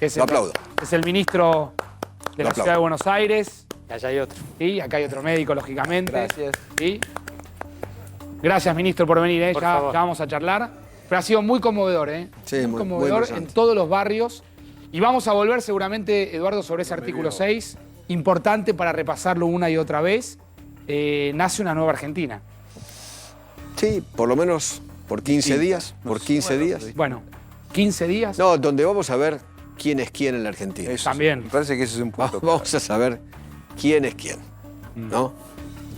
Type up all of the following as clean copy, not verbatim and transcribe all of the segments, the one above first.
que es Lo aplaudo. es el ministro de la Ciudad de Buenos Aires. Allá hay otro. ¿Sí? Acá hay otro médico, lógicamente. Gracias. ¿Sí? Gracias, ministro, por venir. Por Ya favor. vamos a charlar. Pero ha sido muy conmovedor, ¿eh? Sí, muy conmovedor en interesante. todos los barrios. Y vamos a volver seguramente, Eduardo, sobre ese artículo 6. Importante para repasarlo una y otra vez. Nace una nueva Argentina. Sí, por lo menos por 15 días. Por 15 días. Bueno, 15 días. No, donde vamos a ver quién es quién en la Argentina. Eso También. Me parece que eso es un punto. Vamos a saber quién es quién, ¿no?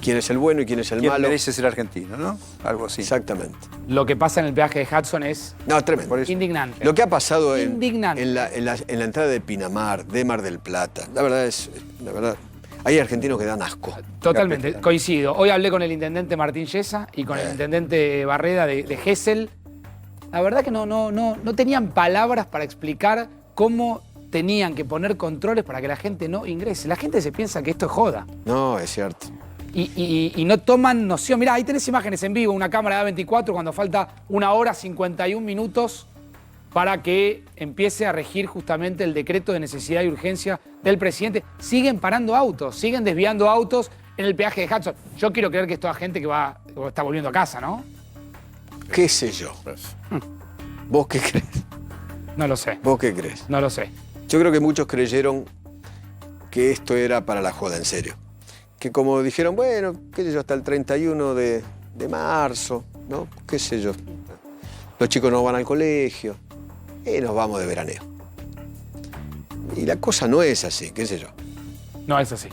Quién es el bueno y quién es el ¿Quién malo. merece ser argentino, no? Algo así. Exactamente. Lo que pasa en el peaje de Hudson es No, tremendo. Por eso. indignante. Lo que ha pasado Indignante. en la entrada de Pinamar, de Mar del Plata, la verdad, hay argentinos que dan asco. Totalmente, coincido. Hoy hablé con el intendente Martín Yesa y con el intendente Barreda de Gesell. La verdad que no tenían palabras para explicar cómo tenían que poner controles para que la gente no ingrese. La gente se piensa que esto es joda. No, es cierto. Y no toman noción. Mirá, ahí tenés imágenes en vivo, una cámara de A24 cuando falta 1 hora 51 minutos para que empiece a regir justamente el decreto de necesidad y urgencia del presidente. Siguen parando autos, siguen desviando autos en el peaje de Hudson. Yo quiero creer que es toda gente que está volviendo a casa, ¿no? ¿Qué sé yo? ¿Vos qué crees? No lo sé, ¿Vos qué crees? no lo sé. Yo creo que muchos creyeron que esto era para la joda, en serio. Que como dijeron, bueno, qué sé yo, hasta el 31 de marzo, ¿no? Qué sé yo. Los chicos no van al colegio y nos vamos de veraneo. Y la cosa no es así, qué sé yo. No es así.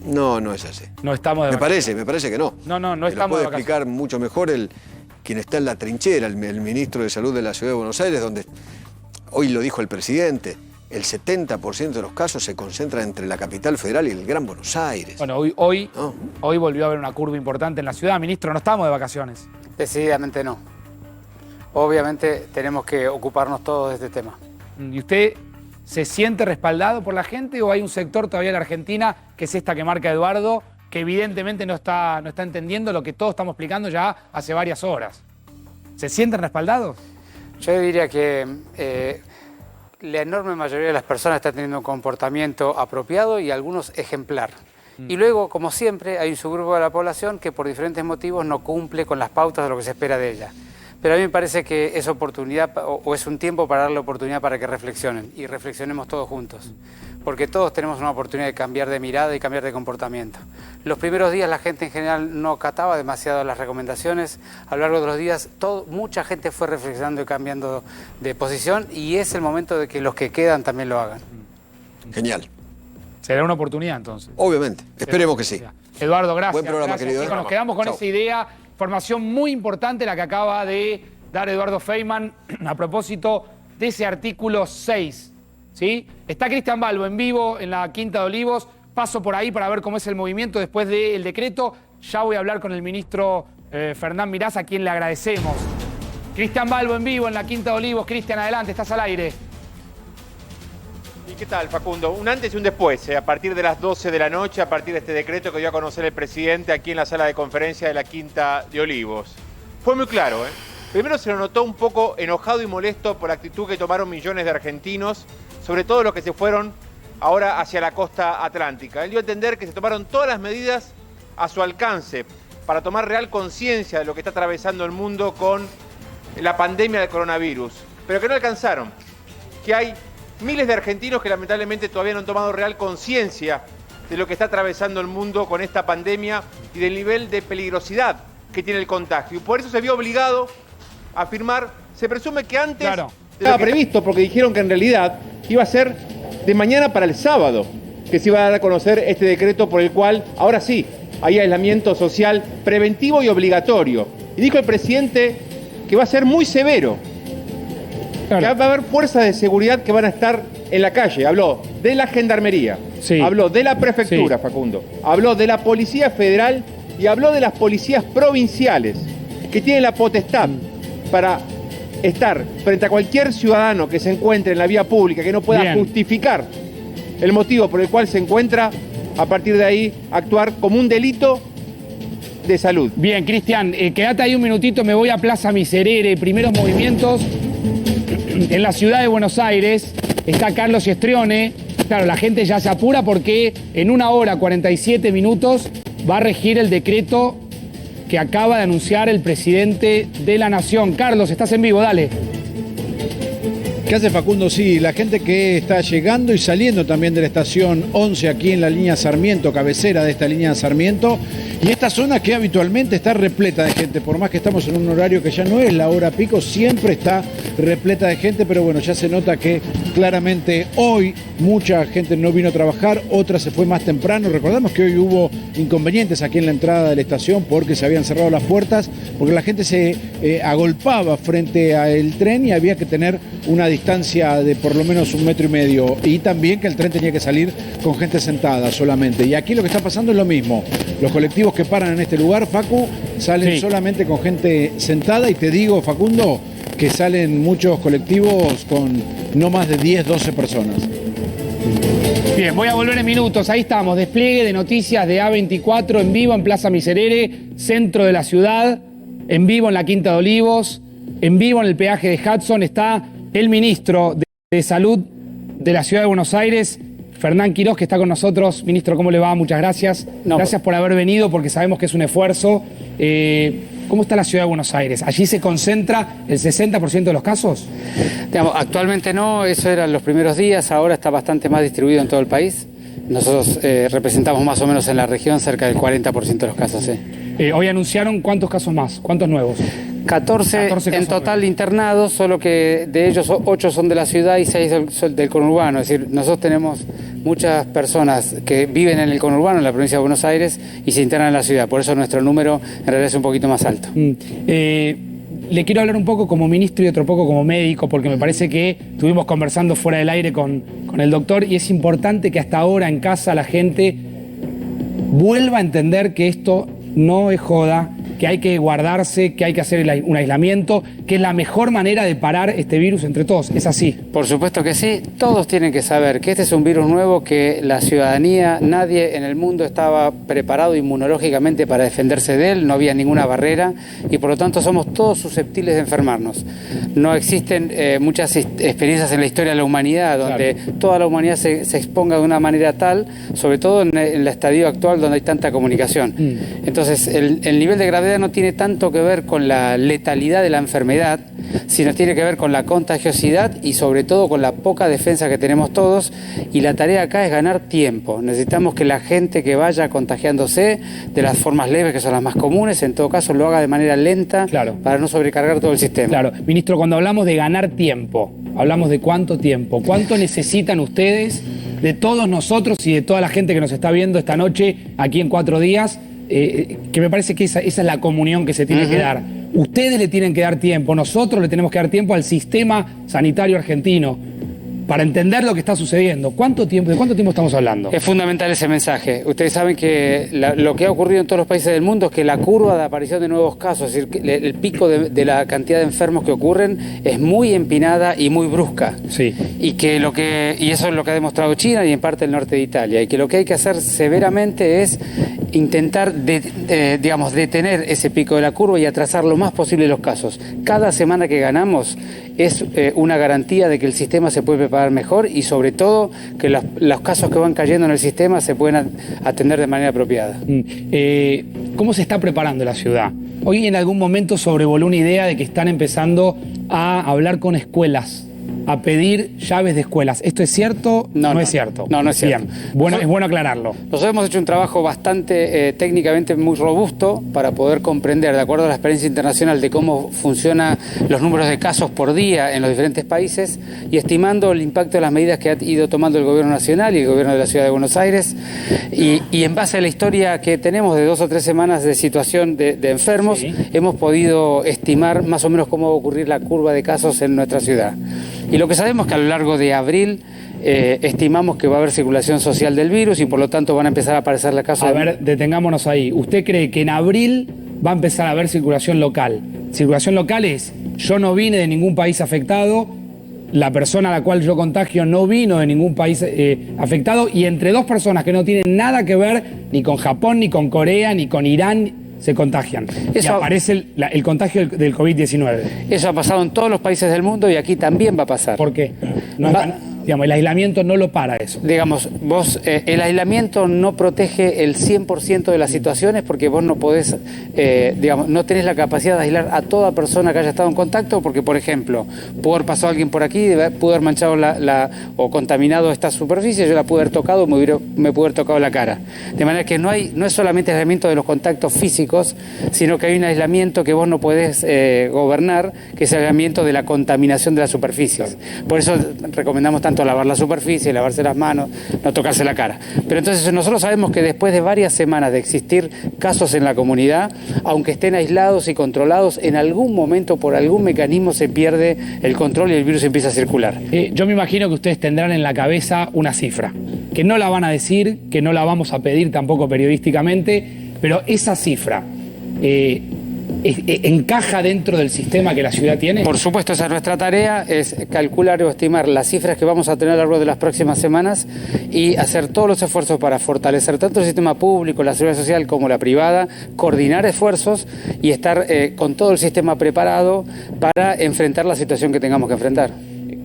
No, no es así. No estamos de vacaciones. Me parece que no. No Te lo estamos puede de vacaciones. explicar mucho mejor quien está en la trinchera, el ministro de Salud de la Ciudad de Buenos Aires, donde hoy lo dijo el presidente, el 70% de los casos se concentran entre la capital federal y el Gran Buenos Aires. Bueno, hoy No. volvió a haber una curva importante en la ciudad. Ministro, no estamos de vacaciones. Decididamente no. Obviamente tenemos que ocuparnos todos de este tema. ¿Y usted se siente respaldado por la gente o hay un sector todavía en la Argentina, que es esta que marca Eduardo, que evidentemente no está entendiendo lo que todos estamos explicando ya hace varias horas? ¿Se sienten respaldados? Yo diría que la enorme mayoría de las personas está teniendo un comportamiento apropiado y algunos ejemplar. Y luego, como siempre, hay un subgrupo de la población que por diferentes motivos no cumple con las pautas de lo que se espera de ella. Pero a mí me parece que es oportunidad o es un tiempo para darle oportunidad para que reflexionen y reflexionemos todos juntos. Porque todos tenemos una oportunidad de cambiar de mirada y cambiar de comportamiento. Los primeros días la gente en general no acataba demasiado las recomendaciones. A lo largo de los días mucha gente fue reflexionando y cambiando de posición y es el momento de que los que quedan también lo hagan. Genial. ¿Será una oportunidad entonces? Obviamente. Esperemos que sí. Eduardo, gracias. Buen programa, gracias. querido. Chicos, nos quedamos con Chau. esa idea. Información muy importante la que acaba de dar Eduardo Feynman a propósito de ese artículo 6. ¿Sí? Está Cristian Balbo en vivo en la Quinta de Olivos. Paso por ahí para ver cómo es el movimiento después del decreto. Ya voy a hablar con el ministro Fernán Mirás, a quien le agradecemos. Cristian Balbo en vivo en la Quinta de Olivos. Cristian, adelante, estás al aire. ¿Y qué tal, Facundo? Un antes y un después, a partir de las 12 de la noche, a partir de este decreto que dio a conocer el presidente aquí en la sala de conferencia de la Quinta de Olivos. Fue muy claro, ¿eh? Primero se lo notó un poco enojado y molesto por la actitud que tomaron millones de argentinos, sobre todo los que se fueron ahora hacia la costa atlántica. Él dio a entender que se tomaron todas las medidas a su alcance para tomar real conciencia de lo que está atravesando el mundo con la pandemia del coronavirus, pero que no alcanzaron, que hay miles de argentinos que lamentablemente todavía no han tomado real conciencia de lo que está atravesando el mundo con esta pandemia y del nivel de peligrosidad que tiene el contagio. Y por eso se vio obligado a afirmar, se presume que antes Claro. estaba previsto, porque dijeron que en realidad iba a ser de mañana para el sábado, que se iba a dar a conocer este decreto por el cual, ahora sí, hay aislamiento social preventivo y obligatorio. Y dijo el presidente que va a ser muy severo. Claro. Que va a haber fuerzas de seguridad que van a estar en la calle. Habló de la gendarmería, Sí. habló de la prefectura, Sí. Facundo, habló de la policía federal y habló de las policías provinciales que tienen la potestad para estar frente a cualquier ciudadano que se encuentre en la vía pública, que no pueda Bien. justificar el motivo por el cual se encuentra, a partir de ahí actuar como un delito de salud. Bien, Cristian, quédate ahí un minutito, me voy a Plaza Miserere. Primeros movimientos en la ciudad de Buenos Aires. está Carlos Estrione. Claro, la gente ya se apura porque en 1 hora 47 minutos va a regir el decreto que acaba de anunciar el presidente de la Nación. Carlos, estás en vivo, dale. ¿Qué hace Facundo? Sí, la gente que está llegando y saliendo también de la estación 11 aquí en la línea Sarmiento, cabecera de esta línea Sarmiento, y esta zona que habitualmente está repleta de gente, por más que estamos en un horario que ya no es la hora pico, siempre está repleta de gente, pero bueno, ya se nota que claramente hoy mucha gente no vino a trabajar, otra se fue más temprano. Recordamos que hoy hubo inconvenientes aquí en la entrada de la estación porque se habían cerrado las puertas, porque la gente se agolpaba frente al tren y había que tener una distancia de por lo menos 1,5 metros, y también que el tren tenía que salir con gente sentada solamente. Y aquí lo que está pasando es lo mismo. Los colectivos que paran en este lugar, Facu, salen solamente con gente sentada, y te digo, Facundo, que salen muchos colectivos con no más de 10, 12 personas. Bien, voy a volver en minutos. Ahí estamos, despliegue de noticias de A24 en vivo en Plaza Miserere, centro de la ciudad, en vivo en la Quinta de Olivos, en vivo en el peaje de Hudson. Está el ministro de Salud de la Ciudad de Buenos Aires, Fernán Quirós, que está con nosotros. Ministro, ¿cómo le va? Muchas gracias. Gracias por haber venido, porque sabemos que es un esfuerzo. ¿Cómo está la Ciudad de Buenos Aires? ¿Allí se concentra el 60% de los casos? Digamos, actualmente no, eso eran los primeros días, ahora está bastante más distribuido en todo el país. Nosotros representamos más o menos en la región cerca del 40% de los casos. Hoy anunciaron cuántos casos más, cuántos nuevos. 14 en total internados, solo que de ellos 8 son de la ciudad y 6 del conurbano. Es decir, nosotros tenemos muchas personas que viven en el conurbano, en la provincia de Buenos Aires, y se internan en la ciudad. Por eso nuestro número en realidad es un poquito más alto. Le quiero hablar un poco como ministro y otro poco como médico, porque me parece que estuvimos conversando fuera del aire con el doctor, y es importante que hasta ahora en casa la gente vuelva a entender que esto no es joda, que hay que guardarse, que hay que hacer un aislamiento, que es la mejor manera de parar este virus entre todos. ¿Es así? Por supuesto que sí. Todos tienen que saber que este es un virus nuevo, que la ciudadanía, nadie en el mundo estaba preparado inmunológicamente para defenderse de él, no había ninguna barrera, y por lo tanto somos todos susceptibles de enfermarnos. No existen muchas experiencias en la historia de la humanidad donde toda la humanidad se exponga de una manera tal, sobre todo en el estadio actual donde hay tanta comunicación. Entonces el nivel de gravedad no tiene tanto que ver con la letalidad de la enfermedad, sino tiene que ver con la contagiosidad y sobre todo con la poca defensa que tenemos todos, y la tarea acá es ganar tiempo. Necesitamos que la gente que vaya contagiándose de las formas leves, que son las más comunes, en todo caso lo haga de manera lenta, para no sobrecargar todo el sistema. Claro, ministro, cuando hablamos de ganar tiempo, hablamos de cuánto tiempo, cuánto necesitan ustedes de todos nosotros y de toda la gente que nos está viendo esta noche aquí en 4 días, que me parece que esa es la comunión que se tiene que dar. Ustedes le tienen que dar tiempo, nosotros le tenemos que dar tiempo al sistema sanitario argentino para entender lo que está sucediendo. ¿De cuánto tiempo estamos hablando? Es fundamental ese mensaje. Ustedes saben que lo que ha ocurrido en todos los países del mundo es que la curva de aparición de nuevos casos, es decir, el pico de la cantidad de enfermos que ocurren es muy empinada y muy brusca. Sí. Y eso es lo que ha demostrado China y en parte el norte de Italia. Y que lo que hay que hacer severamente es intentar detener ese pico de la curva y atrasar lo más posible los casos. Cada semana que ganamos es una garantía de que el sistema se puede preparar mejor, y sobre todo que los casos que van cayendo en el sistema se pueden atender de manera apropiada. ¿Cómo se está preparando la ciudad? Hoy en algún momento sobrevoló una idea de que están empezando a hablar con escuelas, a pedir llaves de escuelas. ¿Esto es cierto? No es cierto. No es cierto. Bien. Es bueno aclararlo. Nosotros hemos hecho un trabajo bastante técnicamente muy robusto para poder comprender, de acuerdo a la experiencia internacional, de cómo funcionan los números de casos por día en los diferentes países, y estimando el impacto de las medidas que ha ido tomando el gobierno nacional y el gobierno de la Ciudad de Buenos Aires, y en base a la historia que tenemos de 2 o 3 semanas de situación de enfermos, hemos podido estimar más o menos cómo va a ocurrir la curva de casos en nuestra ciudad. Y lo que sabemos es que a lo largo de abril estimamos que va a haber circulación social del virus, y por lo tanto van a empezar a aparecer los casos. A ver, detengámonos ahí. ¿Usted cree que en abril va a empezar a haber circulación local? Circulación local es: yo no vine de ningún país afectado, la persona a la cual yo contagio no vino de ningún país afectado, y entre 2 personas que no tienen nada que ver ni con Japón, ni con Corea, ni con Irán, se contagian. Y aparece el contagio del COVID-19. Eso ha pasado en todos los países del mundo y aquí también va a pasar. ¿Por qué? digamos, el aislamiento no lo para eso. Digamos, vos, el aislamiento no protege el 100% de las situaciones porque vos no podés, digamos, no tenés la capacidad de aislar a toda persona que haya estado en contacto porque, por ejemplo, pudo haber pasado alguien por aquí, pudo haber manchado o contaminado esta superficie, yo la pude haber tocado, me pude haber tocado la cara. De manera que no es solamente aislamiento de los contactos físicos, sino que hay un aislamiento que vos no podés gobernar, que es el aislamiento de la contaminación de las superficies. Por eso recomendamos tanto lavar la superficie, lavarse las manos, no tocarse la cara. Pero entonces nosotros sabemos que después de varias semanas de existir casos en la comunidad, aunque estén aislados y controlados, en algún momento por algún mecanismo se pierde el control y el virus empieza a circular. Yo me imagino que ustedes tendrán en la cabeza una cifra, que no la van a decir, que no la vamos a pedir tampoco periodísticamente, pero esa cifra ¿encaja dentro del sistema que la ciudad tiene? Por supuesto, esa es nuestra tarea, es calcular o estimar las cifras que vamos a tener a lo largo de las próximas semanas y hacer todos los esfuerzos para fortalecer tanto el sistema público, la seguridad social como la privada, coordinar esfuerzos y estar con todo el sistema preparado para enfrentar la situación que tengamos que enfrentar.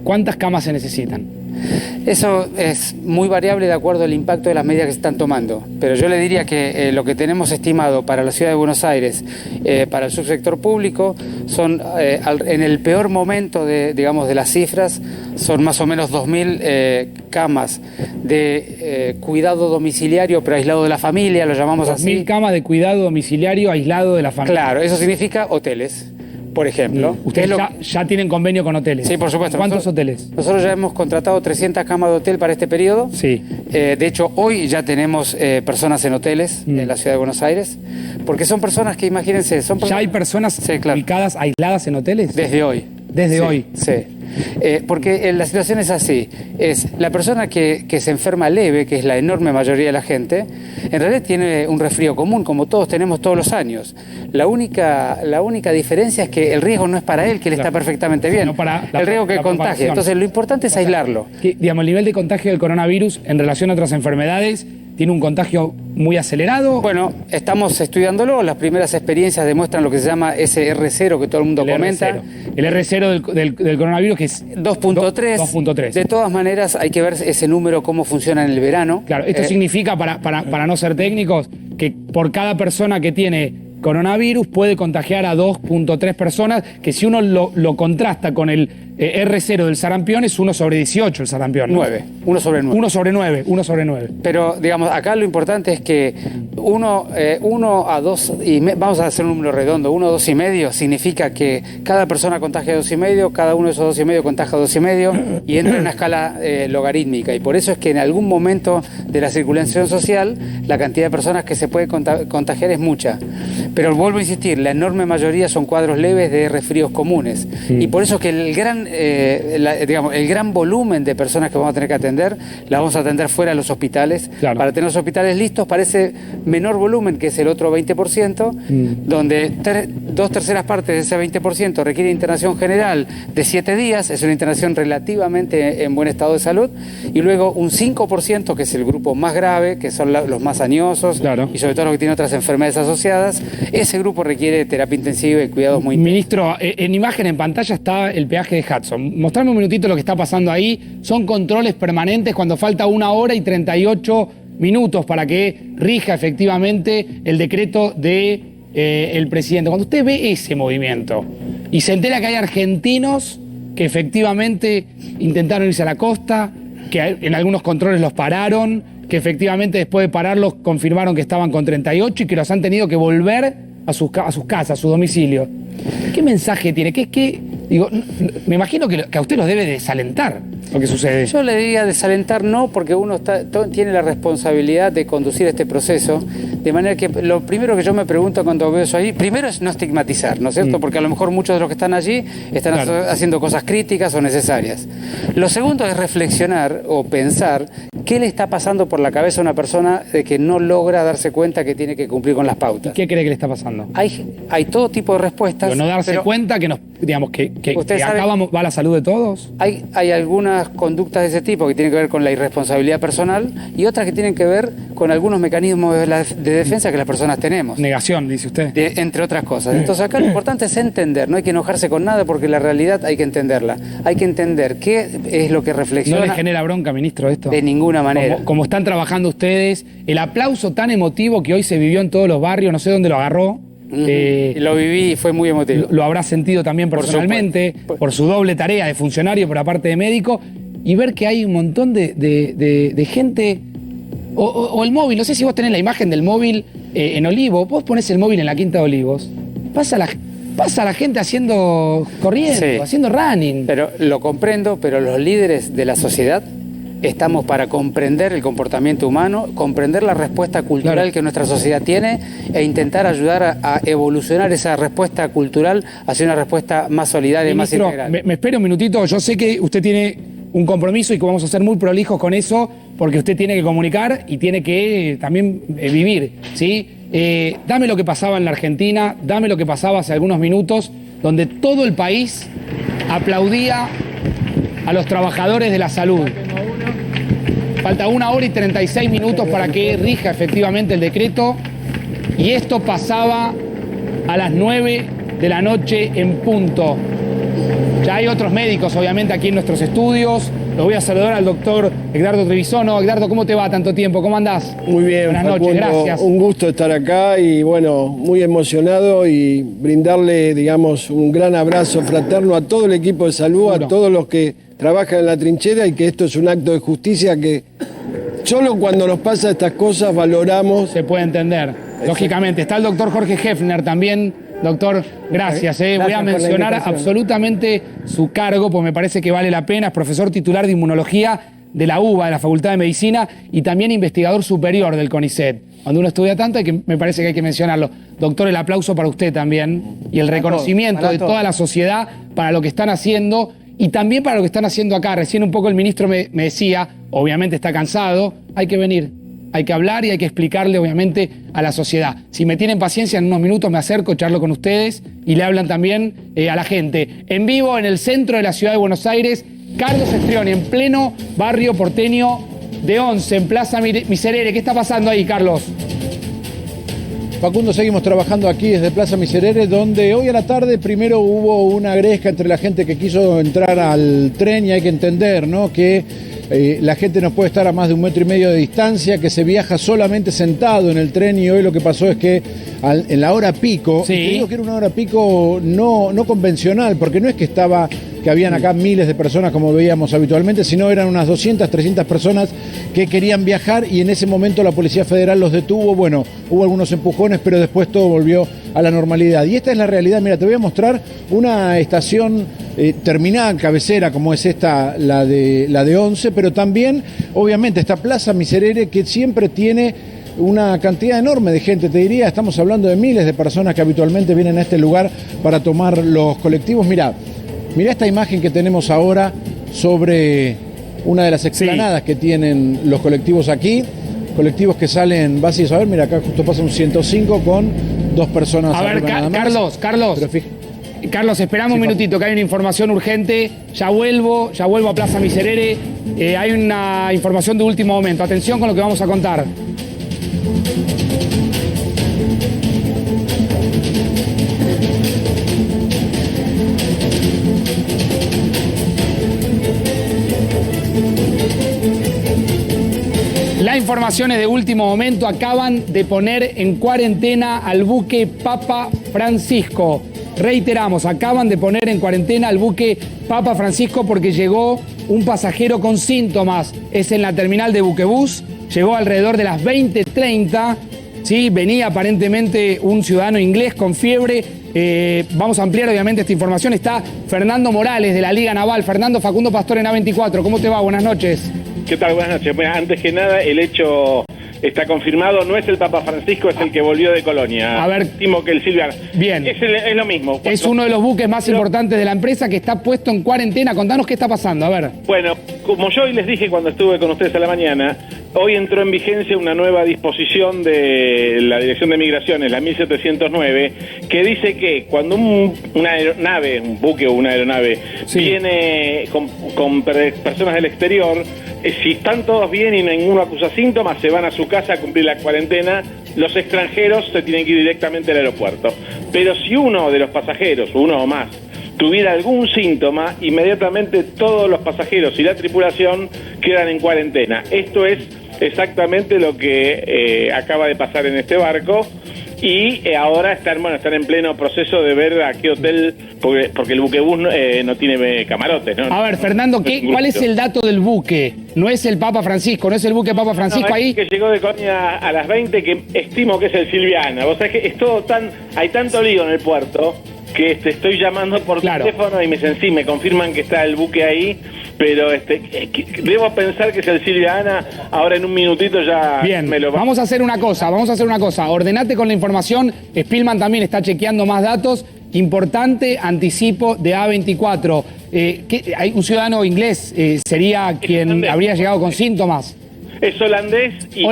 ¿Cuántas camas se necesitan? Eso es muy variable de acuerdo al impacto de las medidas que se están tomando, pero yo le diría que lo que tenemos estimado para la Ciudad de Buenos Aires, para el subsector público, son en el peor momento de las cifras, son más o menos 2.000 camas de cuidado domiciliario pero aislado de la familia, lo llamamos así. 2.000 camas de cuidado domiciliario aislado de la familia. Claro, eso significa hoteles. Por ejemplo. ¿Ustedes ya tienen convenio con hoteles? Sí, por supuesto. ¿Cuántos hoteles? Nosotros ya hemos contratado 300 camas de hotel para este periodo. Sí. De hecho, hoy ya tenemos personas en hoteles en la Ciudad de Buenos Aires, porque son personas que, imagínense, son personas... ¿Ya hay personas ubicadas, aisladas en hoteles? Desde hoy. Desde hoy. Sí. Porque la situación es así, es la persona que se enferma leve, que es la enorme mayoría de la gente, en realidad tiene un resfrío común, como todos tenemos todos los años. La única diferencia es que el riesgo no es para él, que él está perfectamente bien, el riesgo que contagia. Entonces lo importante es aislarlo. Digamos, el nivel de contagio del coronavirus en relación a otras enfermedades tiene un contagio muy acelerado. Bueno, estamos estudiándolo, las primeras experiencias demuestran lo que se llama ese R0 que todo el mundo comenta. El R0 del coronavirus que es 2.3. De todas maneras hay que ver ese número cómo funciona en el verano. Claro, esto significa, para no ser técnicos, que por cada persona que tiene coronavirus puede contagiar a 2.3 personas, que si uno lo contrasta con el R0 del sarampión es 1/18 el sarampión, ¿no? 9, 1/9. 1/9. Pero, digamos, acá lo importante es que 1 a 2, vamos a hacer un número redondo, 1 a 2,5 significa que cada persona contagia 2,5, cada uno de esos 2,5 contagia 2,5 y entra en una escala logarítmica. Y por eso es que en algún momento de la circulación social la cantidad de personas que se puede contagiar es mucha. Pero vuelvo a insistir, la enorme mayoría son cuadros leves de resfríos comunes. Y por eso que el gran volumen de personas que vamos a tener que atender, las vamos a atender fuera de los hospitales. Claro. Para tener los hospitales listos para ese menor volumen, que es el otro 20%, donde 2/3 partes de ese 20% requiere internación general de 7 días, es una internación relativamente en buen estado de salud, y luego un 5%, que es el grupo más grave, que son los más añosos, claro, y sobre todo los que tienen otras enfermedades asociadas. Ese grupo requiere terapia intensiva y cuidados muy intensos. Ministro, en imagen, en pantalla está el peaje de Hudson. Mostrame un minutito lo que está pasando ahí. Son controles permanentes cuando falta 1 hora y 38 minutos para que rija efectivamente el decreto del presidente. Cuando usted ve ese movimiento y se entera que hay argentinos que efectivamente intentaron irse a la costa, que en algunos controles los pararon, que efectivamente después de pararlos confirmaron que estaban con 38 y que los han tenido que volver a sus casas, a su domicilio. ¿Qué mensaje tiene? Digo, me imagino que a usted los debe desalentar lo que sucede. Yo le diría desalentar no, porque uno tiene la responsabilidad de conducir este proceso, de manera que lo primero que yo me pregunto cuando veo eso ahí, primero es no estigmatizar, ¿no es cierto? Porque a lo mejor muchos de los que están allí están haciendo cosas críticas o necesarias. Lo segundo es reflexionar o pensar qué le está pasando por la cabeza a una persona de que no logra darse cuenta que tiene que cumplir con las pautas. ¿Qué cree que le está pasando? Hay todo tipo de respuestas. Pero no darse cuenta que acá va la salud de todos. Hay algunas algunas conductas de ese tipo que tienen que ver con la irresponsabilidad personal y otras que tienen que ver con algunos mecanismos de defensa que las personas tenemos. Negación, dice usted. Entre otras cosas. Entonces acá lo importante es entender, no hay que enojarse con nada porque la realidad hay que entenderla. Hay que entender qué es lo que reflexiona. ¿No le genera bronca, ministro, esto? De ninguna manera. Como están trabajando ustedes, el aplauso tan emotivo que hoy se vivió en todos los barrios, no sé dónde lo agarró. Lo viví y fue muy emotivo. Lo habrá sentido también personalmente, por su doble tarea de funcionario, por aparte de médico, y ver que hay un montón de gente, o el móvil, no sé si vos tenés la imagen del móvil en Olivo, vos ponés el móvil en la Quinta de Olivos, pasa la gente corriendo, Sí. haciendo running. Pero lo comprendo, pero los líderes de la sociedad estamos para comprender el comportamiento humano, comprender la respuesta cultural Claro. que nuestra sociedad tiene e intentar ayudar a evolucionar esa respuesta cultural hacia una respuesta más solidaria y más Ministro, integral. me espera un minutito, yo sé que usted tiene un compromiso y que vamos a ser muy prolijos con eso, porque usted tiene que comunicar y tiene que también vivir, ¿sí? Dame lo que pasaba en la Argentina, dame lo que pasaba hace algunos minutos, donde todo el país aplaudía a los trabajadores de la salud. Falta 1 hora y 36 minutos para que rija efectivamente el decreto, y esto pasaba a las 9 de la noche en punto. Ya hay otros médicos, obviamente, aquí en nuestros estudios. Lo voy a saludar al doctor Edgardo Trevisono. Edgardo, ¿cómo te va tanto tiempo? ¿Cómo andás? Muy bien, Buenas noches, Facundo, gracias. un gusto estar acá y bueno, muy emocionado y brindarle, digamos, un gran abrazo fraterno a todo el equipo de salud, Seguro. a todos los que trabajan en la trinchera, y que esto es un acto de justicia que solo cuando nos pasa estas cosas valoramos. Se puede entender, lógicamente. Está el doctor Jorge Hefner también. Doctor, gracias. Voy a por la mencionar invitación. absolutamente su cargo, porque me parece que vale la pena. Es profesor titular de inmunología de la UBA, de la Facultad de Medicina, y también investigador superior del CONICET. Cuando uno estudia tanto, me parece que hay que mencionarlo. Doctor, el aplauso para usted también, y el reconocimiento de toda la sociedad para lo que están haciendo, y también para lo que están haciendo acá. Recién un poco el ministro me decía, obviamente está cansado, hay que venir. Hay que hablar y hay que explicarle, obviamente, a la sociedad. Si me tienen paciencia, en unos minutos me acerco, charlo con ustedes y le hablan también a la gente. En vivo, en el centro de la ciudad de Buenos Aires, Carlos Estrioni, en pleno barrio porteño de Once, en Plaza Miserere. ¿Qué está pasando ahí, Carlos? Facundo, seguimos trabajando aquí desde Plaza Miserere, donde hoy a la tarde primero hubo una gresca entre la gente que quiso entrar al tren, y hay que entender, ¿no?, que la gente no puede estar a más de 1,5 metros de distancia, que se viaja solamente sentado en el tren, y hoy lo que pasó es que en la hora pico, Sí. y te digo que era una hora pico no convencional, porque no es que habían acá miles de personas como veíamos habitualmente, sino eran unas 200, 300 personas que querían viajar, y en ese momento la Policía Federal los detuvo. Bueno, hubo algunos empujones, pero después todo volvió a la normalidad. Y esta es la realidad. Mira, te voy a mostrar una estación terminal, cabecera, como es esta, la de Once, pero también, obviamente, esta Plaza Miserere, que siempre tiene una cantidad enorme de gente, te diría, estamos hablando de miles de personas que habitualmente vienen a este lugar para tomar los colectivos. Mirá esta imagen que tenemos ahora sobre una de las explanadas que tienen los colectivos aquí, colectivos que salen vacíos. A ver, mira, acá justo pasa un 105 con 2 personas. A ver, arriba nada más. Carlos. Pero Carlos, esperame un minutito, que hay una información urgente. Ya vuelvo a Plaza Miserere. Hay una información de último momento. Atención con lo que vamos a contar. La información es de último momento. Acaban de poner en cuarentena al buque Papa Francisco. Reiteramos, acaban de poner en cuarentena al buque Papa Francisco porque llegó un pasajero con síntomas. Es en la terminal de buquebús. Llegó alrededor de las 20:30. ¿Sí? Venía aparentemente un ciudadano inglés con fiebre. Vamos a ampliar obviamente esta información. Está Fernando Morales de la Liga Naval. Fernando, Facundo Pastor en A24. ¿Cómo te va? Buenas noches. ¿Qué tal? Buenas noches. Bueno, antes que nada, el hecho está confirmado, no es el Papa Francisco, es el que volvió de Colonia. A ver. Estimo que el Silviana. Bien. Es lo mismo. Es uno de los buques más importantes de la empresa que está puesto en cuarentena. Contanos qué está pasando, a ver. Bueno, como yo hoy les dije cuando estuve con ustedes a la mañana, hoy entró en vigencia una nueva disposición de la Dirección de Migraciones, la 1709, que dice que cuando una aeronave, un buque o una aeronave, viene con personas del exterior, si están todos bien y ninguno acusa síntomas, se van a su casa a cumplir la cuarentena. Los extranjeros se tienen que ir directamente al aeropuerto. Pero si uno de los pasajeros, uno o más, tuviera algún síntoma, inmediatamente todos los pasajeros y la tripulación quedan en cuarentena. Esto es exactamente lo que acaba de pasar en este barco. Y ahora están en pleno proceso de ver a qué hotel, porque el buquebús no tiene camarotes, ¿no? A ver, Fernando, ¿cuál es el dato del buque? No es el Papa Francisco, no es el buque Papa Francisco ahí. Que llegó de Colonia a las 20, que estimo que es el Silviana. Vos sabés que es todo hay tanto lío en el puerto que te estoy llamando por teléfono y me confirman que está el buque ahí, pero debo pensar que es el Silviana. Ahora en un minutito ya me lo vamos a hacer una cosa, ordenate con la información. Spillman también está chequeando más datos. Importante anticipo de A24. Hay un ciudadano inglés, sería quien habría llegado con síntomas. Es holandés y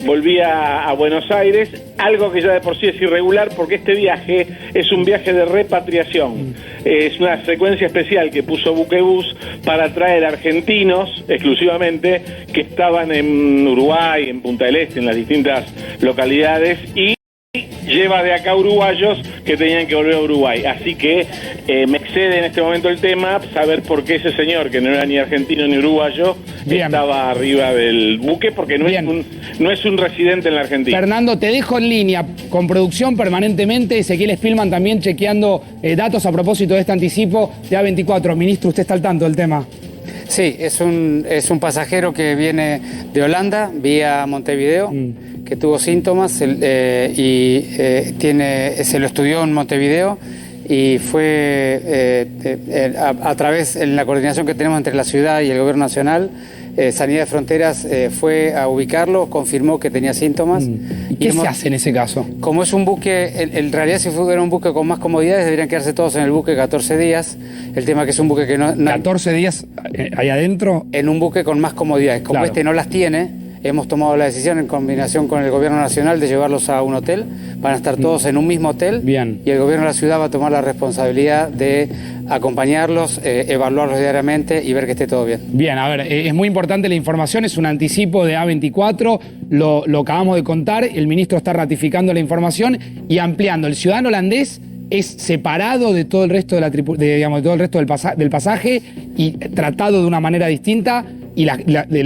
volvía a Buenos Aires, algo que ya de por sí es irregular porque este viaje es un viaje de repatriación. Es una secuencia especial que puso Buquebús para traer argentinos exclusivamente que estaban en Uruguay, en Punta del Este, en las distintas localidades, y lleva de acá uruguayos que tenían que volver a Uruguay. Así que me excede en este momento el tema saber por qué ese señor, que no era ni argentino ni uruguayo, estaba arriba del buque, porque no es un residente en la Argentina. Fernando, te dejo en línea con producción permanentemente. Ezequiel Spillman también chequeando datos a propósito de este anticipo de A24. Ministro, ¿usted está al tanto del tema? Sí, es un pasajero que viene de Holanda vía Montevideo, que tuvo síntomas se lo estudió en Montevideo y fue a través de la coordinación que tenemos entre la ciudad y el gobierno nacional. Sanidad de Fronteras fue a ubicarlo, confirmó que tenía síntomas. ¿Qué se hace en ese caso? Como es un buque, en realidad si fuera un buque con más comodidades, deberían quedarse todos en el buque 14 días. El tema que es un buque que no... ¿14 días ahí adentro? En un buque con más comodidades. Como este no las tiene, hemos tomado la decisión en combinación con el gobierno nacional de llevarlos a un hotel. Van a estar todos en un mismo hotel. Bien. Y el gobierno de la ciudad va a tomar la responsabilidad de acompañarlos, evaluarlos diariamente y ver que esté todo bien. Bien, a ver, es muy importante la información, es un anticipo de A24, lo acabamos de contar, el ministro está ratificando la información y ampliando. El ciudadano holandés es separado de todo el resto del pasaje y tratado de una manera distinta, y la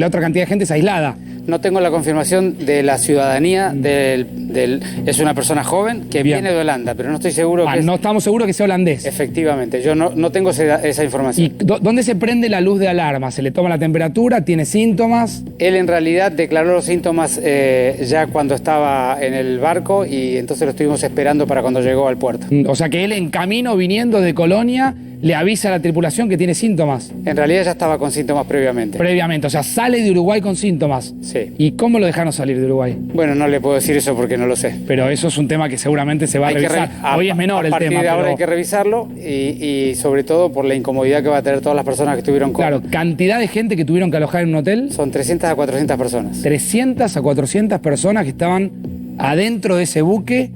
otra cantidad de gente es aislada. No tengo la confirmación de la ciudadanía es una persona joven que viene de Holanda, pero no estoy seguro que... No estamos seguros que sea holandés. Efectivamente, yo no tengo esa información. ¿Y dónde se prende la luz de alarma? ¿Se le toma la temperatura? ¿Tiene síntomas? Él en realidad declaró los síntomas ya cuando estaba en el barco, y entonces lo estuvimos esperando para cuando llegó al puerto. O sea que él en camino, viniendo de Colonia, le avisa a la tripulación que tiene síntomas. En realidad ya estaba con síntomas previamente. O sea, sale de Uruguay con síntomas. Sí. ¿Y cómo lo dejaron salir de Uruguay? Bueno, no le puedo decir eso porque no lo sé. Pero eso es un tema que seguramente se va a revisar. Hoy es menor el tema. A partir de ahora hay que revisarlo y sobre todo por la incomodidad que va a tener todas las personas que estuvieron con... Claro, ¿cantidad de gente que tuvieron que alojar en un hotel? Son 300 a 400 personas. 300 a 400 personas que estaban adentro de ese buque,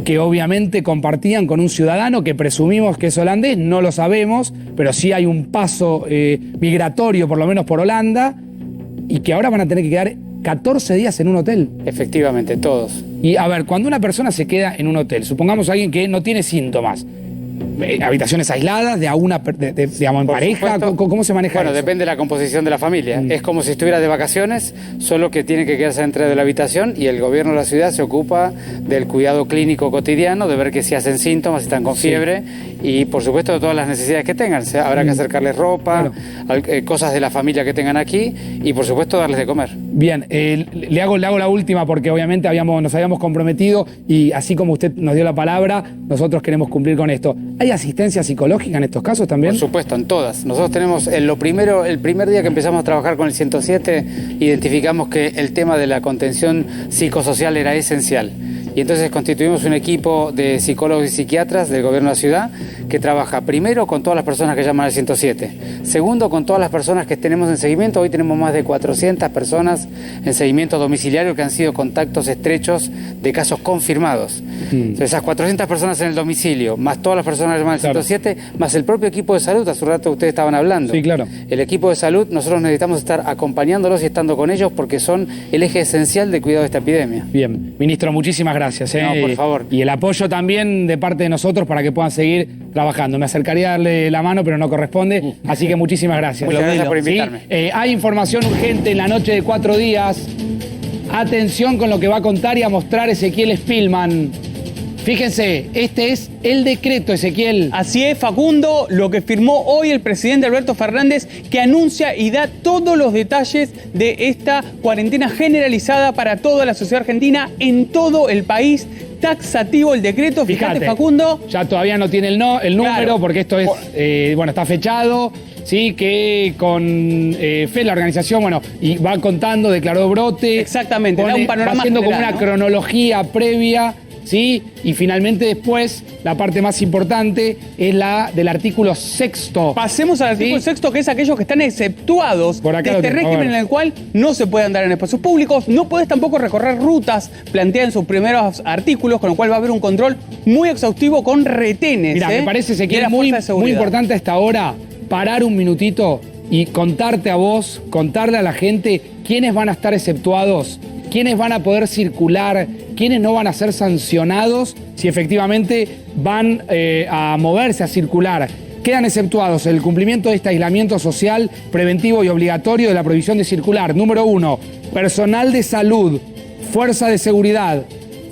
que obviamente compartían con un ciudadano que presumimos que es holandés, no lo sabemos, pero sí hay un paso migratorio, por lo menos por Holanda, y que ahora van a tener que quedar 14 días en un hotel. Efectivamente, todos. Y a ver, cuando una persona se queda en un hotel, supongamos a alguien que no tiene síntomas, habitaciones aisladas, digamos, en pareja, ¿cómo se maneja eso? Depende de la composición de la familia. Es como si estuviera de vacaciones, solo que tiene que quedarse dentro de la habitación, y el gobierno de la ciudad se ocupa del cuidado clínico cotidiano, de ver que si hacen síntomas, si están con fiebre, y por supuesto de todas las necesidades que tengan. Habrá que acercarles ropa, cosas de la familia que tengan aquí, y por supuesto darles de comer. Bien, le hago la última porque obviamente nos habíamos comprometido, y así como usted nos dio la palabra, nosotros queremos cumplir con esto. ¿Hay asistencia psicológica en estos casos también? Por supuesto, en todas. Nosotros tenemos, el primer día que empezamos a trabajar con el 107, identificamos que el tema de la contención psicosocial era esencial. Y entonces constituimos un equipo de psicólogos y psiquiatras del gobierno de la ciudad que trabaja primero con todas las personas que llaman al 107, segundo con todas las personas que tenemos en seguimiento. Hoy tenemos más de 400 personas en seguimiento domiciliario que han sido contactos estrechos de casos confirmados. Entonces, esas 400 personas en el domicilio, más todas las personas que llaman al 107, más el propio equipo de salud, hace un rato ustedes estaban hablando. Sí, claro. El equipo de salud, nosotros necesitamos estar acompañándolos y estando con ellos porque son el eje esencial de cuidado de esta epidemia. Bien, ministro, muchísimas gracias. No, por favor. Y el apoyo también de parte de nosotros para que puedan seguir trabajando. Me acercaría a darle la mano, pero no corresponde. Así que muchísimas gracias. Muchas gracias por invitarme. ¿Sí? Hay información urgente en la noche de 4 días. Atención con lo que va a contar y a mostrar Ezequiel Spillman. Fíjense, este es el decreto, Ezequiel. Así es, Facundo, lo que firmó hoy el presidente Alberto Fernández, que anuncia y da todos los detalles de esta cuarentena generalizada para toda la sociedad argentina en todo el país. Taxativo el decreto, fíjate, Facundo. Ya todavía no tiene el número, claro, porque esto es, está fechado. Sí, que con fe la organización, y va contando, declaró brote. Exactamente, da un panorama va haciendo general, como una cronología previa, ¿sí? Y finalmente después, la parte más importante es la del artículo 6º. Pasemos al artículo 6º, que es aquellos que están exceptuados de este régimen en el cual no se puede andar en espacios públicos, no puedes tampoco recorrer rutas planteadas en sus primeros artículos, con lo cual va a haber un control muy exhaustivo con retenes. Mira, me parece, Ezequiel, muy importante a esta hora parar un minutito y contarte a vos, contarle a la gente quiénes van a estar exceptuados, quiénes van a poder circular, quiénes no van a ser sancionados si efectivamente van a moverse, a circular. Quedan exceptuados el cumplimiento de este aislamiento social preventivo y obligatorio de la prohibición de circular. Número 1, personal de salud, fuerza de seguridad,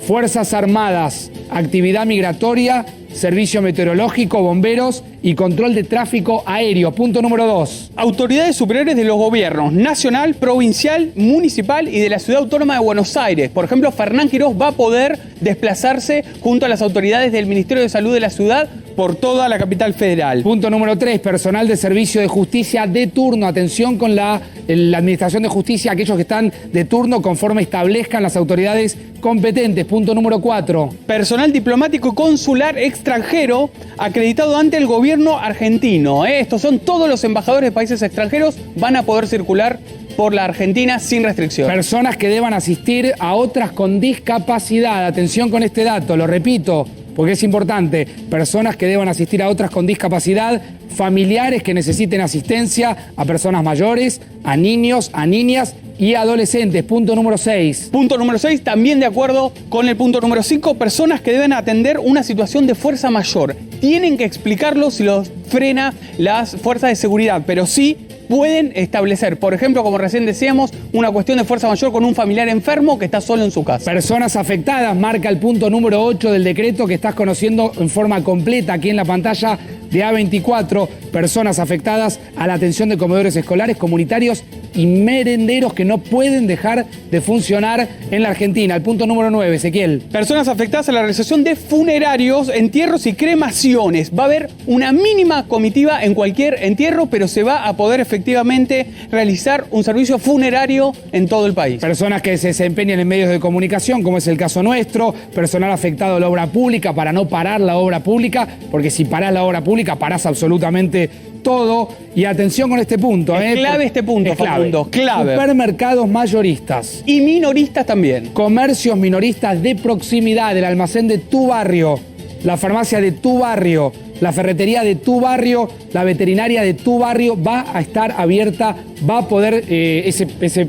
fuerzas armadas, actividad migratoria, servicio meteorológico, bomberos y control de tráfico aéreo. Punto número 2. Autoridades superiores de los gobiernos nacional, provincial, municipal y de la Ciudad Autónoma de Buenos Aires. Por ejemplo, Fernán Quirós va a poder desplazarse junto a las autoridades del Ministerio de Salud de la ciudad por toda la capital federal. Punto número 3, personal de servicio de justicia de turno. Atención con la administración de justicia, aquellos que están de turno conforme establezcan las autoridades competentes. Punto número 4. Personal diplomático y consular extranjero acreditado ante el gobierno argentino. Estos son todos los embajadores de países extranjeros, van a poder circular por la Argentina sin restricción. Personas que deban asistir a otras con discapacidad. Atención con este dato, lo repito, porque es importante. Personas que deban asistir a otras con discapacidad, familiares que necesiten asistencia a personas mayores, a niños, a niñas y adolescentes. Punto número 6. Punto número 6, también de acuerdo con el punto número 5, personas que deben atender una situación de fuerza mayor. Tienen que explicarlo si los frena las fuerzas de seguridad, pero sí pueden establecer, por ejemplo, como recién decíamos, una cuestión de fuerza mayor con un familiar enfermo que está solo en su casa. Personas afectadas, marca el punto número 8 del decreto que estás conociendo en forma completa aquí en la pantalla de A24. Personas afectadas a la atención de comedores escolares, comunitarios y merenderos que no pueden dejar de funcionar en la Argentina. El punto número 9, Ezequiel. Personas afectadas a la realización de funerarios, entierros y cremaciones. Va a haber una mínima comitiva en cualquier entierro, pero se va a poder efectivamente realizar un servicio funerario en todo el país. Personas que se desempeñan en medios de comunicación, como es el caso nuestro, personal afectado a la obra pública, para no parar la obra pública, porque si parás la obra pública, parás absolutamente todo. Y atención con este punto. Es clave este punto, Facundo, clave. Supermercados mayoristas. Y minoristas también. Comercios minoristas de proximidad, el almacén de tu barrio, la farmacia de tu barrio, la ferretería de tu barrio, la veterinaria de tu barrio va a estar abierta, va a poder ese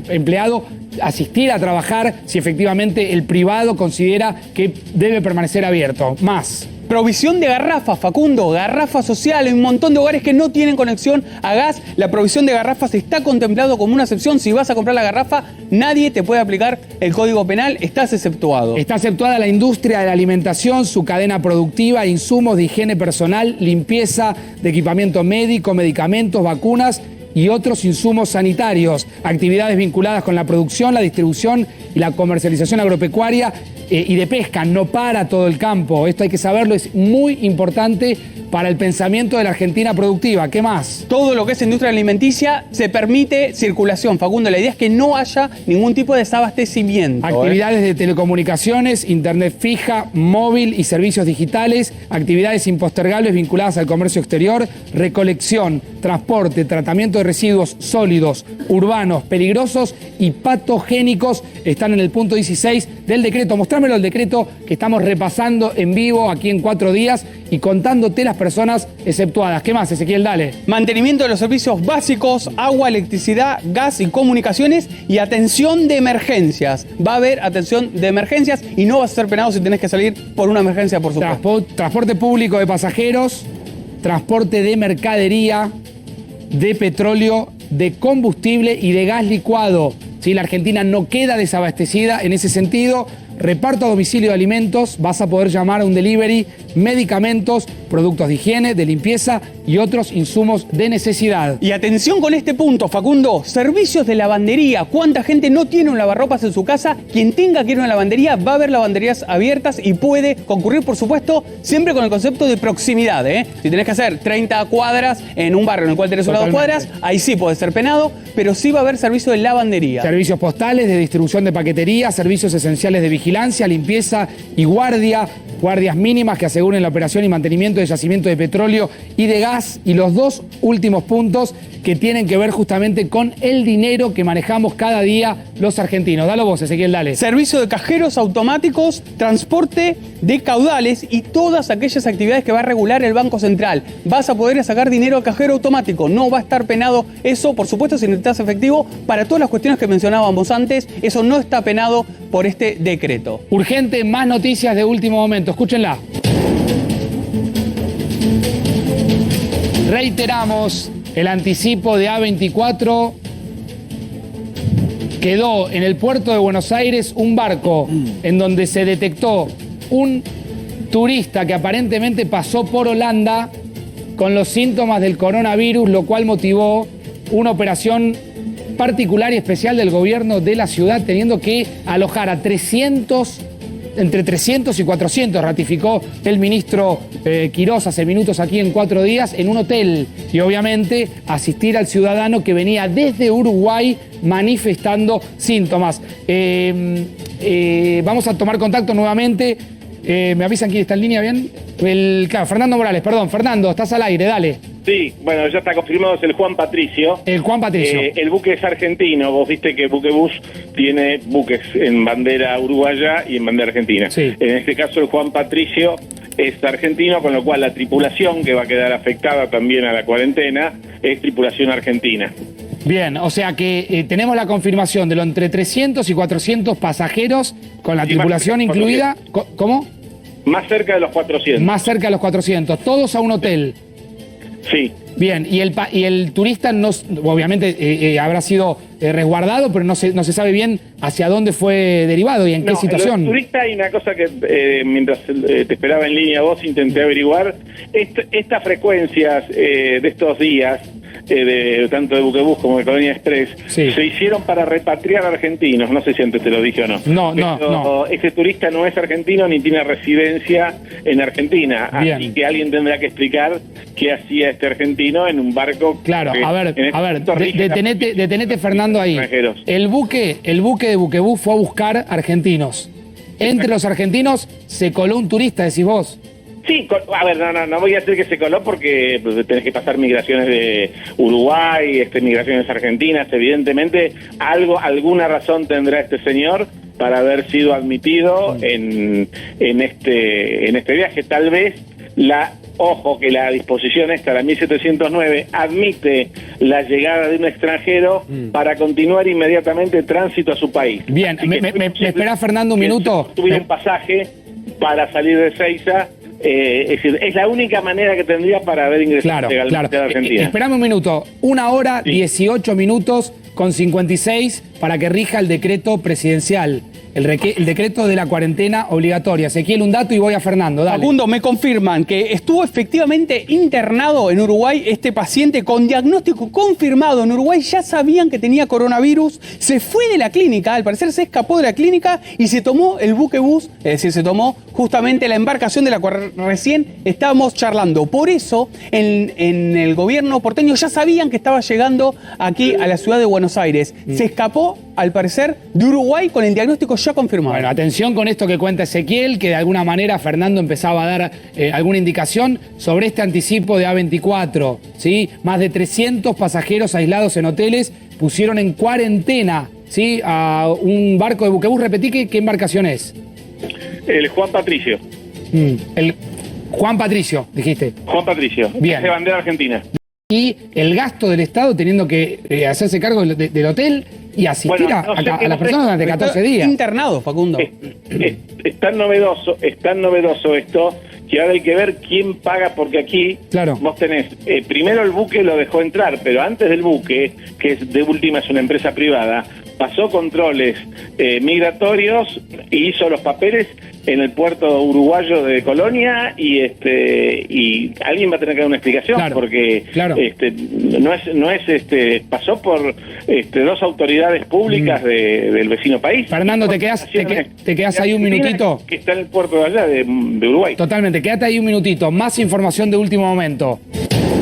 empleado asistir a trabajar si efectivamente el privado considera que debe permanecer abierto. Más. Provisión de garrafas, Facundo, garrafa social, en un montón de hogares que no tienen conexión a gas. La provisión de garrafas está contemplado como una excepción. Si vas a comprar la garrafa, nadie te puede aplicar el Código Penal, estás exceptuado. Está exceptuada la industria de la alimentación, su cadena productiva, insumos de higiene personal, limpieza de equipamiento médico, medicamentos, vacunas y otros insumos sanitarios, actividades vinculadas con la producción, la distribución y la comercialización agropecuaria y de pesca. No para todo el campo, esto hay que saberlo, es muy importante para el pensamiento de la Argentina productiva. ¿Qué más? Todo lo que es industria alimenticia se permite circulación. Facundo, la idea es que no haya ningún tipo de desabastecimiento. Actividades de telecomunicaciones, internet fija, móvil y servicios digitales, actividades impostergables vinculadas al comercio exterior, recolección, transporte, tratamiento de residuos sólidos, urbanos, peligrosos y patogénicos están en el punto 16 del decreto. Mostrámelo el decreto que estamos repasando en vivo aquí en 4 días y contándote las personas exceptuadas. ¿Qué más, Ezequiel? Dale. Mantenimiento de los servicios básicos, agua, electricidad, gas y comunicaciones y atención de emergencias. Va a haber atención de emergencias y no vas a ser penado si tenés que salir por una emergencia, por supuesto. Transporte público de pasajeros, transporte de mercadería, de petróleo, de combustible y de gas licuado. ¿Sí? La Argentina no queda desabastecida en ese sentido. Reparto a domicilio de alimentos, vas a poder llamar a un delivery, medicamentos, productos de higiene, de limpieza y otros insumos de necesidad. Y atención con este punto, Facundo, servicios de lavandería. ¿Cuánta gente no tiene un lavarropas en su casa? Quien tenga que ir a una lavandería va a haber lavanderías abiertas y puede concurrir, por supuesto, siempre con el concepto de proximidad, ¿eh? Si tenés que hacer 30 cuadras en un barrio en el cual tenés una 2 cuadras, ahí sí podés ser penado, pero sí va a haber servicio de lavandería. Servicios postales, de distribución de paquetería, servicios esenciales de vigilancia, limpieza y guardias mínimas que aseguren la operación y mantenimiento de yacimiento de petróleo y de gas. Y los 2 últimos puntos que tienen que ver justamente con el dinero que manejamos cada día los argentinos. Dalo vos, Ezequiel, dale. Servicio de cajeros automáticos, transporte de caudales y todas aquellas actividades que va a regular el Banco Central. Vas a poder sacar dinero a cajero automático, no va a estar penado eso, por supuesto, si necesitas efectivo. Para todas las cuestiones que mencionábamos antes, eso no está penado por este decreto. Urgente, más noticias de último momento, escúchenla. Reiteramos el anticipo de A24. Quedó en el puerto de Buenos Aires un barco en donde se detectó un turista que aparentemente pasó por Holanda con los síntomas del coronavirus, lo cual motivó una operación particular y especial del gobierno de la ciudad, teniendo que alojar a entre 300 y 400, ratificó el ministro Quirós hace minutos aquí en 4 días, en un hotel. Y obviamente asistir al ciudadano que venía desde Uruguay manifestando síntomas. Vamos a tomar contacto nuevamente. ¿Me avisan quién está en línea bien? Claro, Fernando Morales, perdón. Fernando, estás al aire, dale. Sí, bueno, ya está confirmado, es el Juan Patricio. El Juan Patricio. El buque es argentino, vos viste que Buquebus tiene buques en bandera uruguaya y en bandera argentina. Sí. En este caso el Juan Patricio es argentino, con lo cual la tripulación que va a quedar afectada también a la cuarentena es tripulación argentina. Bien, o sea que tenemos la confirmación de lo entre 300 y 400 pasajeros con la tripulación incluida. ¿Cómo? Más cerca de los 400. Más cerca de los 400, todos a un hotel. Sí. Bien, y el turista no, obviamente habrá sido resguardado, pero no se sabe bien hacia dónde fue derivado y en qué situación. El turista hay una cosa que mientras te esperaba en línea vos intenté averiguar. Estas frecuencias de estos días, tanto de Buquebus como de Colonia Express, sí, se hicieron para repatriar argentinos. No sé si antes te lo dije o no. No. Ese turista no es argentino ni tiene residencia en Argentina. Bien. Así que alguien tendrá que explicar qué hacía este argentino en un barco. Claro, a ver, detenete Fernando ahí. El buque de Buquebus fue a buscar argentinos. Entre los argentinos se coló un turista, decís vos. Sí, a ver, no voy a decir que se coló porque tenés que pasar migraciones de Uruguay, migraciones argentinas, evidentemente alguna razón tendrá este señor para haber sido admitido en este viaje. Tal vez ojo que la disposición esta, la 1709, admite la llegada de un extranjero para continuar inmediatamente tránsito a su país. Bien, ¿me esperás, Fernando, un minuto? Tuviera un pasaje para salir de Seiza. Es decir, es la única manera que tendría para haber ingresado legalmente a Argentina. Esperame un minuto. 1 hora, 18 minutos con 56 para que rija el decreto presidencial. el decreto de la cuarentena obligatoria. Ezequiel, un dato y voy a Fernando, dale. Facundo, me confirman que estuvo efectivamente internado en Uruguay este paciente con diagnóstico confirmado en Uruguay. Ya sabían que tenía coronavirus, se fue de la clínica, al parecer se escapó de la clínica y se tomó el buquebús, es decir, se tomó justamente la embarcación de la cual recién estábamos charlando. Por eso, en el gobierno porteño ya sabían que estaba llegando aquí a la ciudad de Buenos Aires. Se escapó, al parecer, de Uruguay con el diagnóstico ya confirmado. Bueno, atención con esto que cuenta Ezequiel, que de alguna manera Fernando empezaba a dar alguna indicación sobre este anticipo de A24, ¿sí? Más de 300 pasajeros aislados en hoteles pusieron en cuarentena, ¿sí? A un barco de buquebús. Repetí, ¿qué embarcación es? El Juan Patricio. El Juan Patricio, dijiste. Juan Patricio. Bien. Es de bandera argentina. Y el gasto del Estado teniendo que hacerse cargo del hotel y asistir a las personas durante 14 días. Internado, Facundo. Es tan novedoso esto, que ahora hay que ver quién paga, porque aquí vos tenés, primero el buque lo dejó entrar, pero antes del buque, que es de última es una empresa privada, pasó controles migratorios y hizo los papeles en el puerto uruguayo de Colonia y alguien va a tener que dar una explicación, porque no es pasó por dos autoridades públicas del vecino país. Fernando, ¿te quedás ahí un minutito? Que está en el puerto de allá de Uruguay. Totalmente, quédate ahí un minutito. Más información de último momento.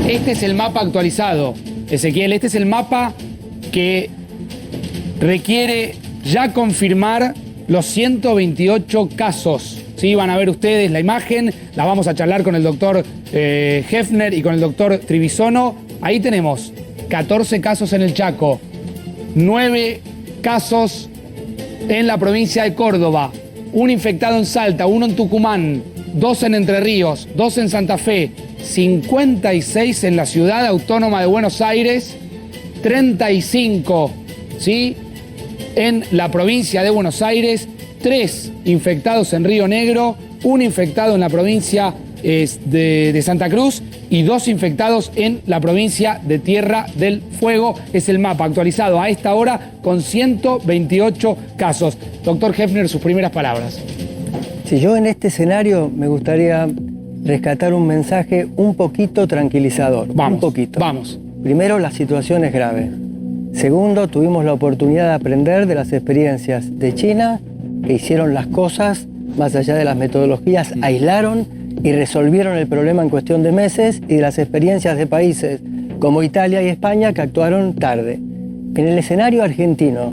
Este es el mapa actualizado, Ezequiel. Este es el mapa que requiere ya confirmar los 128 casos. ¿Sí? Van a ver ustedes la imagen, la vamos a charlar con el doctor Hefner y con el doctor Trivisono. Ahí tenemos 14 casos en el Chaco, 9 casos en la provincia de Córdoba, un infectado en Salta, 1 en Tucumán, 2 en Entre Ríos, 2 en Santa Fe, 56 en la ciudad autónoma de Buenos Aires, 35, ¿sí?, en la provincia de Buenos Aires, 3 infectados en Río Negro, 1 infectado en la provincia de Santa Cruz y 2 infectados en la provincia de Tierra del Fuego. Es el mapa actualizado a esta hora con 128 casos. Doctor Hefner, sus primeras palabras. Si yo en este escenario me gustaría rescatar un mensaje un poquito tranquilizador. Vamos, un poquito. Vamos. Primero, la situación es grave. Segundo, tuvimos la oportunidad de aprender de las experiencias de China, que hicieron las cosas más allá de las metodologías, aislaron y resolvieron el problema en cuestión de meses, y de las experiencias de países como Italia y España, que actuaron tarde. En el escenario argentino,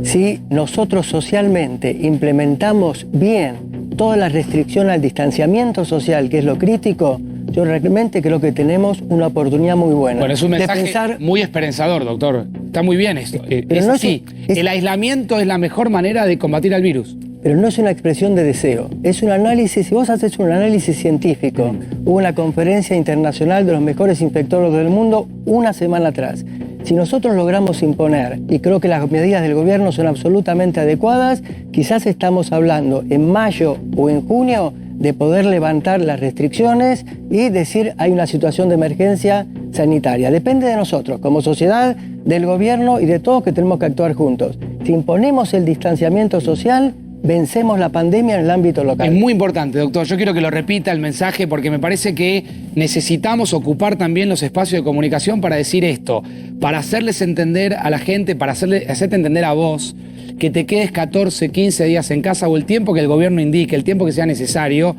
si nosotros socialmente implementamos bien toda la restricción al distanciamiento social, que es lo crítico, yo realmente creo que tenemos una oportunidad muy buena. Bueno, es un mensaje muy esperanzador, doctor. Está muy bien esto. El aislamiento es la mejor manera de combatir al virus. Pero no es una expresión de deseo, es un análisis. Si vos haces un análisis científico, hubo una conferencia internacional de los mejores infectólogos del mundo una semana atrás. Si nosotros logramos imponer, y creo que las medidas del gobierno son absolutamente adecuadas, quizás estamos hablando en mayo o en junio de poder levantar las restricciones y decir hay una situación de emergencia sanitaria. Depende de nosotros, como sociedad, del gobierno y de todos, que tenemos que actuar juntos. Si imponemos el distanciamiento social, vencemos la pandemia en el ámbito local. Es muy importante, doctor. Yo quiero que lo repita el mensaje, porque me parece que necesitamos ocupar también los espacios de comunicación para decir esto, para hacerles entender a la gente, para hacerte entender a vos, que te quedes 14, 15 días en casa o el tiempo que el gobierno indique, el tiempo que sea necesario,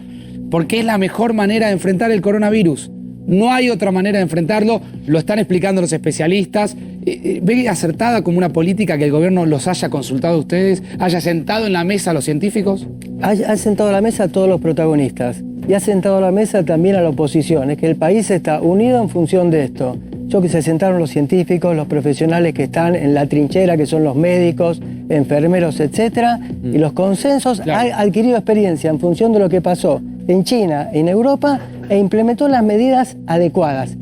porque es la mejor manera de enfrentar el coronavirus. No hay otra manera de enfrentarlo, lo están explicando los especialistas. ¿Ve acertada como una política que el gobierno los haya consultado a ustedes, haya sentado en la mesa a los científicos? Ha sentado a la mesa a todos los protagonistas y ha sentado a la mesa también a la oposición. Es que el país está unido en función de esto. Que se sentaron los científicos, los profesionales que están en la trinchera, que son los médicos, enfermeros, etcétera, y los consensos. Han adquirido experiencia en función de lo que pasó en China, en Europa, e implementó las medidas adecuadas.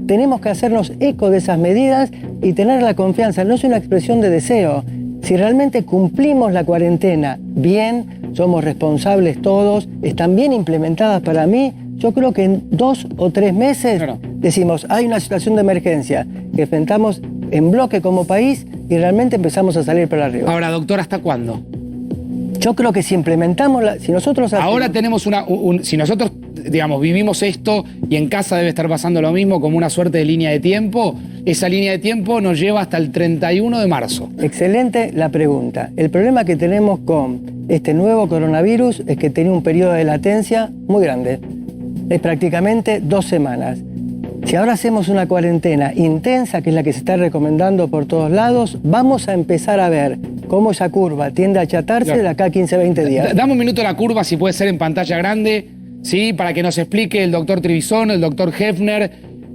Tenemos que hacernos eco de esas medidas y tener la confianza. No es una expresión de deseo. Si realmente cumplimos la cuarentena bien, somos responsables todos, están bien implementadas para mí, yo creo que en 2 o 3 meses decimos, hay una situación de emergencia que enfrentamos en bloque como país, y realmente empezamos a salir para arriba. Ahora, doctor, ¿hasta cuándo? Yo creo que si implementamos, si nosotros hacemos... Ahora tenemos si nosotros, digamos, vivimos esto y en casa debe estar pasando lo mismo como una suerte de línea de tiempo, esa línea de tiempo nos lleva hasta el 31 de marzo. Excelente la pregunta. El problema que tenemos con este nuevo coronavirus es que tiene un periodo de latencia muy grande. Es prácticamente 2 semanas. Si ahora hacemos una cuarentena intensa, que es la que se está recomendando por todos lados, vamos a empezar a ver cómo esa curva tiende a achatarse de acá a 15, 20 días. Dame un minuto la curva, si puede ser en pantalla grande, ¿sí? Para que nos explique el doctor Trevisono, el doctor Hefner,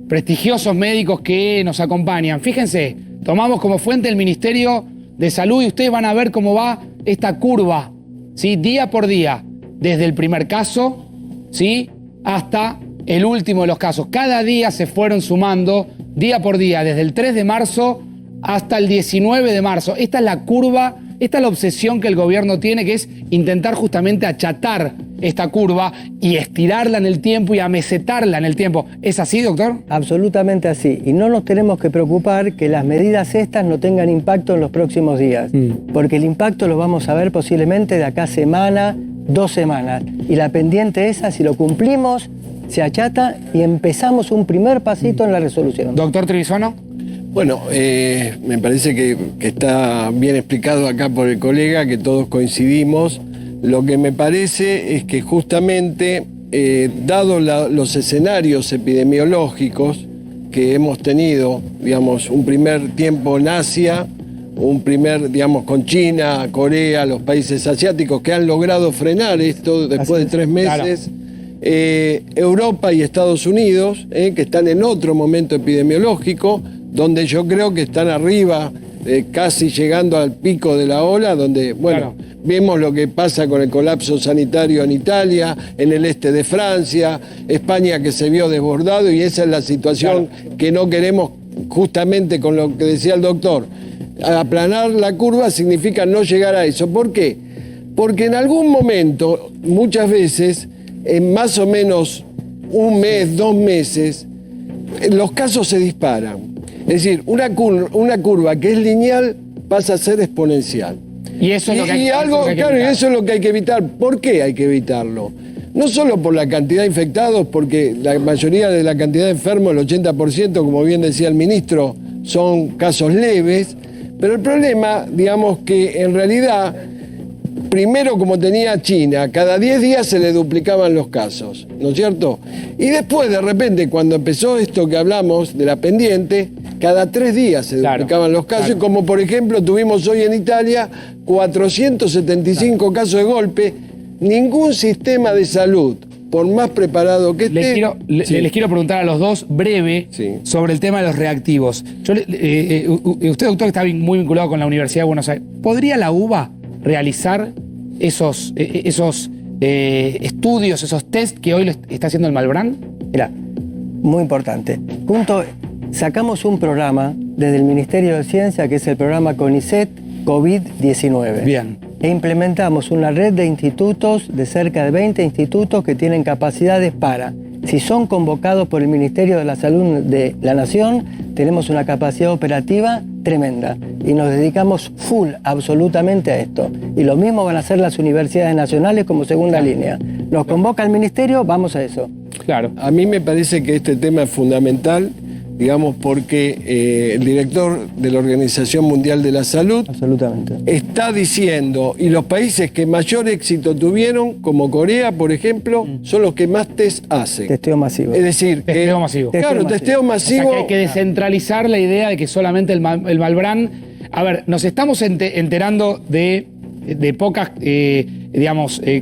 prestigiosos médicos que nos acompañan. Fíjense, tomamos como fuente el Ministerio de Salud y ustedes van a ver cómo va esta curva, ¿sí? Día por día, desde el primer caso, ¿sí? Hasta el último de los casos. Cada día se fueron sumando, día por día, desde el 3 de marzo hasta el 19 de marzo. Esta es la curva, esta es la obsesión que el gobierno tiene, que es intentar justamente achatar esta curva y estirarla en el tiempo y amesetarla en el tiempo. ¿Es así, doctor? Absolutamente así. Y no nos tenemos que preocupar que las medidas estas no tengan impacto en los próximos días, porque el impacto lo vamos a ver posiblemente de acá semana, 2 semanas. Y la pendiente esa, si lo cumplimos, se achata y empezamos un primer pasito en la resolución. Doctor Trevisono. Bueno, me parece que está bien explicado acá por el colega, que todos coincidimos. Lo que me parece es que justamente, dado los escenarios epidemiológicos que hemos tenido, digamos, un primer tiempo en Asia, un primer, digamos, con China, Corea, los países asiáticos que han logrado frenar esto después de 3 meses. Claro. Europa y Estados Unidos, que están en otro momento epidemiológico, donde yo creo que están arriba, casi llegando al pico de la ola, donde, bueno, vemos lo que pasa con el colapso sanitario en Italia, en el este de Francia, España que se vio desbordado, y esa es la situación que no queremos, justamente con lo que decía el doctor. Aplanar la curva significa no llegar a eso. ¿Por qué? Porque en algún momento, muchas veces, en más o menos 1 mes, 2 meses, los casos se disparan. Es decir, una curva que es lineal pasa a ser exponencial. Y eso es lo que hay, eso es lo que hay que evitar. ¿Por qué hay que evitarlo? No solo por la cantidad de infectados, porque la mayoría de la cantidad de enfermos, el 80%, como bien decía el ministro, son casos leves, pero el problema, digamos que en realidad, primero, como tenía China, cada 10 días se le duplicaban los casos, ¿no es cierto? Y después, de repente, cuando empezó esto que hablamos de la pendiente, cada 3 días se duplicaban los casos, como por ejemplo tuvimos hoy en Italia 475 casos de golpe. Ningún sistema de salud, por más preparado que esté... Les quiero preguntar a los dos, breve, sobre el tema de los reactivos. Usted, doctor, está muy vinculado con la Universidad de Buenos Aires. ¿Podría la UBA realizar esos estudios, esos test que hoy está haciendo el Malbrán? Mira, muy importante. Sacamos un programa desde el Ministerio de Ciencia, que es el programa CONICET COVID-19. Bien. E implementamos una red de institutos, de cerca de 20 institutos que tienen capacidades para, si son convocados por el Ministerio de la Salud de la Nación, tenemos una capacidad operativa tremenda y nos dedicamos full absolutamente a esto. Y lo mismo van a hacer las universidades nacionales como segunda línea. Nos convoca el Ministerio, vamos a eso. Claro. A mí me parece que este tema es fundamental, digamos, porque el director de la Organización Mundial de la Salud está diciendo, y los países que mayor éxito tuvieron, como Corea, por ejemplo, son los que más test hacen. Testeo masivo. Es decir, testeo masivo. Claro, testeo masivo. O sea, que hay que descentralizar la idea de que solamente el Malbrán... A ver, nos estamos enterando de pocas,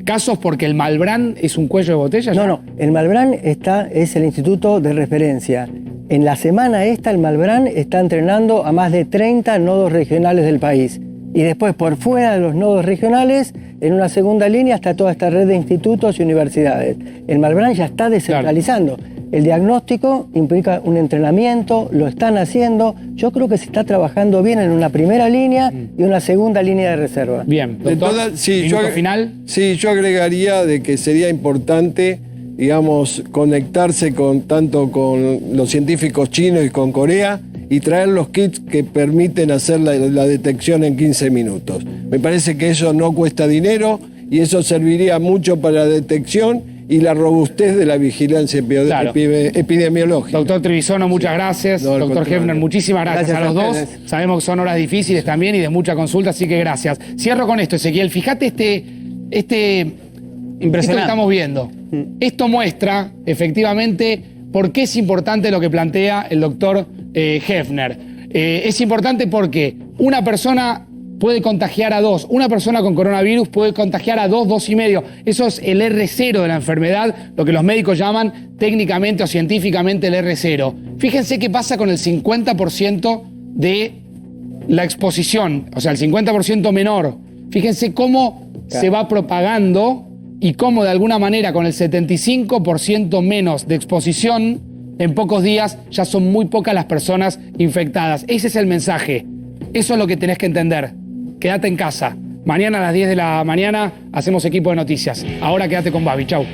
casos porque el Malbrán es un cuello de botella. No, el Malbrán es el instituto de referencia. En la semana esta, el Malbrán está entrenando a más de 30 nodos regionales del país. Y después, por fuera de los nodos regionales, en una segunda línea está toda esta red de institutos y universidades. El Malbrán ya está descentralizando. El diagnóstico implica un entrenamiento, lo están haciendo. Yo creo que se está trabajando bien en una primera línea y una segunda línea de reserva. Bien, doctor, final. Sí, yo agregaría de que sería importante, digamos, conectarse tanto con los científicos chinos y con Corea y traer los kits que permiten hacer la detección en 15 minutos. Me parece que eso no cuesta dinero y eso serviría mucho para la detección y la robustez de la vigilancia epidemiológica. Doctor Trevisono, muchas gracias. No, Doctor Hefner, muchísimas gracias a los dos. Sabemos que son horas difíciles también y de mucha consulta, así que gracias. Cierro con esto, Ezequiel. Fíjate esto que estamos viendo. Esto muestra, efectivamente, por qué es importante lo que plantea el doctor Hefner. Es importante porque una persona puede contagiar a 2. Una persona con coronavirus puede contagiar a 2, 2,5. Eso es el R0 de la enfermedad, lo que los médicos llaman técnicamente o científicamente el R0. Fíjense qué pasa con el 50% de la exposición, o sea, el 50% menor. Fíjense cómo se va propagando y cómo de alguna manera con el 75% menos de exposición, en pocos días ya son muy pocas las personas infectadas. Ese es el mensaje. Eso es lo que tenés que entender. Quédate en casa. Mañana a las 10 de la mañana hacemos equipo de noticias. Ahora quédate con Babi. Chau.